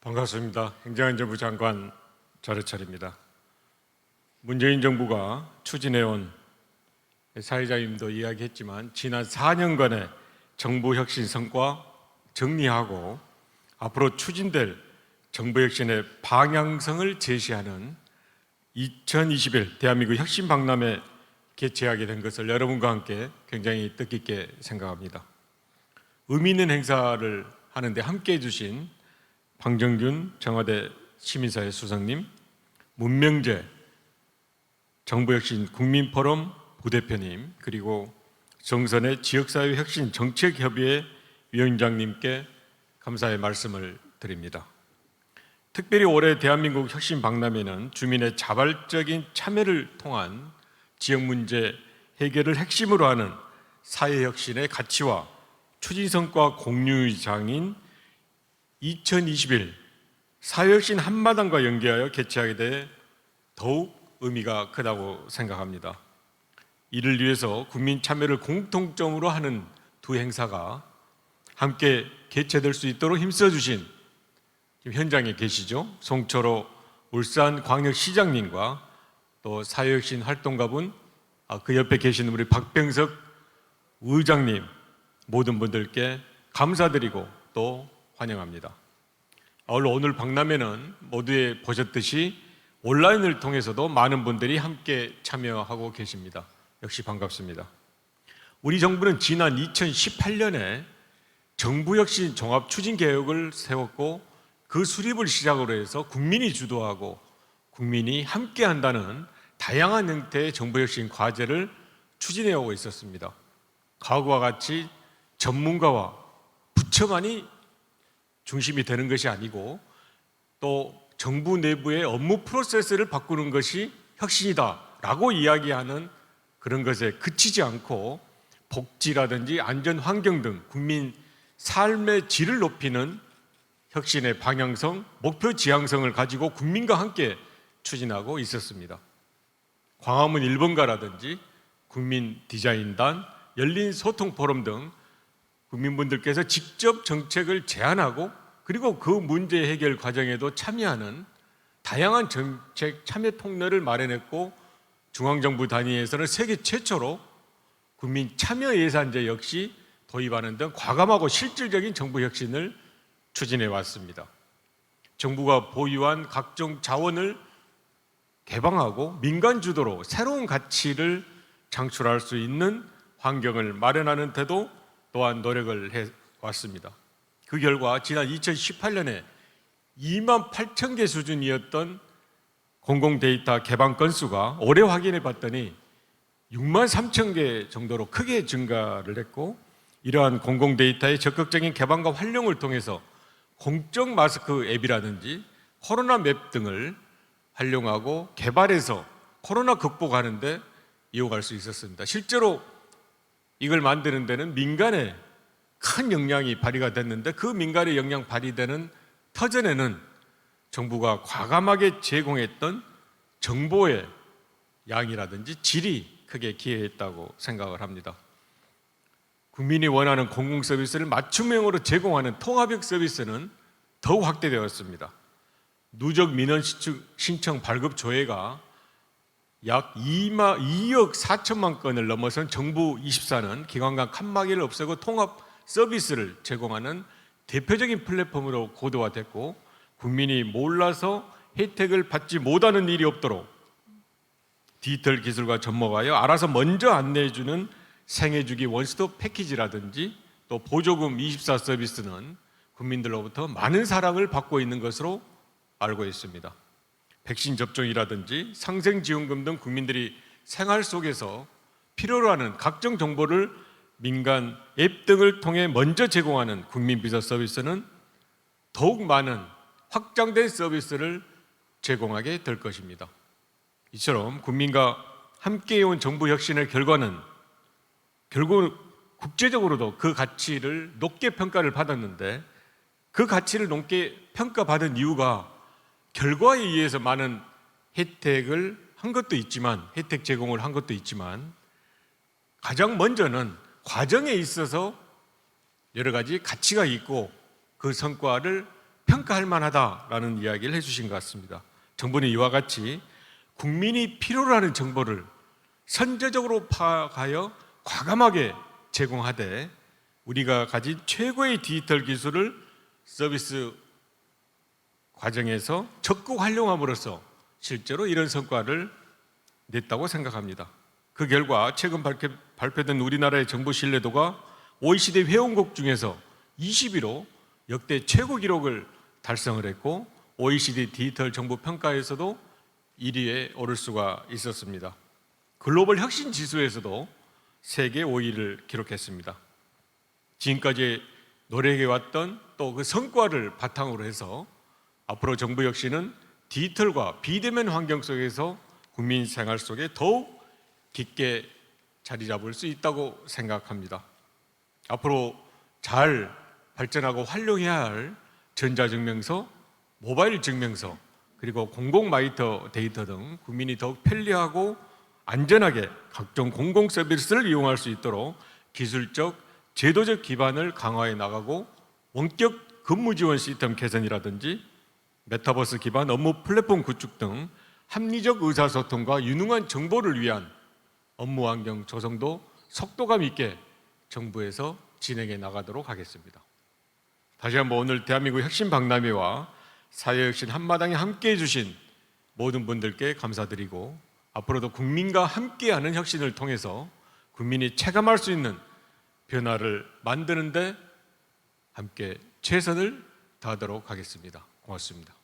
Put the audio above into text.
반갑습니다. 행정안전부 장관 자르철입니다. 문재인 정부가 추진해온 사회자님도 이야기했지만 지난 4년간의 정부 혁신 성과 정리하고 앞으로 추진될 정부 혁신의 방향성을 제시하는 2021 대한민국 혁신 박람회 개최하게 된 것을 여러분과 함께 굉장히 뜻깊게 생각합니다. 의미 있는 행사를 하는데 함께해 주신 황정균 청와대 시민사회 수석님, 문명재 정부혁신 국민포럼 부대표님, 그리고 정선의 지역사회 혁신 정책협의회 위원장님께 감사의 말씀을 드립니다. 특별히 올해 대한민국 혁신 박람회는 주민의 자발적인 참여를 통한 지역 문제 해결을 핵심으로 하는 사회혁신의 가치와 추진성과 공유장인 2021 사회혁신 한마당과 연계하여 개최하게 돼 더욱 의미가 크다고 생각합니다. 이를 위해서 국민 참여를 공통점으로 하는 두 행사가 함께 개최될 수 있도록 힘써주신 지금 현장에 계시죠? 송철호 울산광역시장님과 또 사회혁신 활동가분 그 옆에 계시는 우리 박병석 의장님 모든 분들께 감사드리고 또 환영합니다. 오늘 박람회는 모두에 보셨듯이 온라인을 통해서도 많은 분들이 함께 참여하고 계십니다. 역시 반갑습니다. 우리 정부는 지난 2018년에 정부혁신 종합추진계획을 세웠고 그 수립을 시작으로 해서 국민이 주도하고 국민이 함께한다는 다양한 형태의 정부혁신 과제를 추진해 오고 있었습니다. 과거와 같이 전문가와 부처만이 중심이 되는 것이 아니고 또 정부 내부의 업무 프로세스를 바꾸는 것이 혁신이다라고 이야기하는 그런 것에 그치지 않고 복지라든지 안전 환경 등 국민 삶의 질을 높이는 혁신의 방향성, 목표 지향성을 가지고 국민과 함께 추진하고 있었습니다. 광화문 1번가라든지 국민 디자인단, 열린 소통 포럼 등 국민분들께서 직접 정책을 제안하고 그리고 그 문제 해결 과정에도 참여하는 다양한 정책 참여 통로를 마련했고 중앙정부 단위에서는 세계 최초로 국민 참여 예산제 역시 도입하는 등 과감하고 실질적인 정부 혁신을 추진해 왔습니다. 정부가 보유한 각종 자원을 개방하고 민간 주도로 새로운 가치를 창출할 수 있는 환경을 마련하는 데도 또한 노력을 해왔습니다. 그 결과 지난 2018년에 2만 8천 개 수준이었던 공공데이터 개방 건수가 올해 확인해 봤더니 6만 3천 개 정도로 크게 증가를 했고 이러한 공공데이터의 적극적인 개방과 활용을 통해서 공적 마스크 앱이라든지 코로나 맵 등을 활용하고 개발해서 코로나 극복하는 데 이용할 수 있었습니다. 실제로 이걸 만드는 데는 민간의 큰 역량이 발휘가 됐는데 그 민간의 역량 발휘되는 터전에는 정부가 과감하게 제공했던 정보의 양이라든지 질이 크게 기여했다고 생각을 합니다. 국민이 원하는 공공 서비스를 맞춤형으로 제공하는 통합형 서비스는 더욱 확대되었습니다. 누적 민원 신청 발급 조회가 약 2억 4천만 건을 넘어선 정부 24는 기관간 칸막이를 없애고 통합 서비스를 제공하는 대표적인 플랫폼으로 고도화됐고 국민이 몰라서 혜택을 받지 못하는 일이 없도록 디지털 기술과 접목하여 알아서 먼저 안내해주는 생애주기 원스톱 패키지라든지 또 보조금 24 서비스는 국민들로부터 많은 사랑을 받고 있는 것으로 알고 있습니다. 백신 접종이라든지 상생지원금 등 국민들이 생활 속에서 필요로 하는 각종 정보를 민간 앱 등을 통해 먼저 제공하는 국민비서 서비스는 더욱 많은 확장된 서비스를 제공하게 될 것입니다. 이처럼 국민과 함께해온 정부 혁신의 결과는 결국 국제적으로도 그 가치를 높게 평가를 받았는데 그 가치를 높게 평가받은 이유가 결과에 의해서 많은 혜택을 한 것도 있지만 혜택 제공을 한 것도 있지만 가장 먼저는 과정에 있어서 여러 가지 가치가 있고 그 성과를 평가할 만하다라는 이야기를 해주신 것 같습니다. 정부는 이와 같이 국민이 필요로 하는 정보를 선제적으로 파악하여 과감하게 제공하되 우리가 가진 최고의 디지털 기술을 서비스 과정에서 적극 활용함으로써 실제로 이런 성과를 냈다고 생각합니다. 그 결과 최근 발표된 우리나라의 정보 신뢰도가 OECD 회원국 중에서 20위로 역대 최고 기록을 달성을 했고 OECD 디지털 정보 평가에서도 1위에 오를 수가 있었습니다. 글로벌 혁신 지수에서도 세계 5위를 기록했습니다. 지금까지 노력해왔던 또 그 성과를 바탕으로 해서 앞으로 정부 역시는 디지털과 비대면 환경 속에서 국민 생활 속에 더욱 깊게 자리 잡을 수 있다고 생각합니다. 앞으로 잘 발전하고 활용해야 할 전자증명서, 모바일 증명서, 그리고 공공마이터 데이터 등 국민이 더욱 편리하고 안전하게 각종 공공 서비스를 이용할 수 있도록 기술적, 제도적 기반을 강화해 나가고 원격 근무 지원 시스템 개선이라든지 메타버스 기반 업무 플랫폼 구축 등 합리적 의사소통과 유능한 정보를 위한 업무 환경 조성도 속도감 있게 정부에서 진행해 나가도록 하겠습니다. 다시 한번 오늘 대한민국 혁신 박람회와 사회혁신 한마당에 함께해 주신 모든 분들께 감사드리고 앞으로도 국민과 함께하는 혁신을 통해서 국민이 체감할 수 있는 변화를 만드는 데 함께 최선을 다하도록 하겠습니다. 고맙습니다.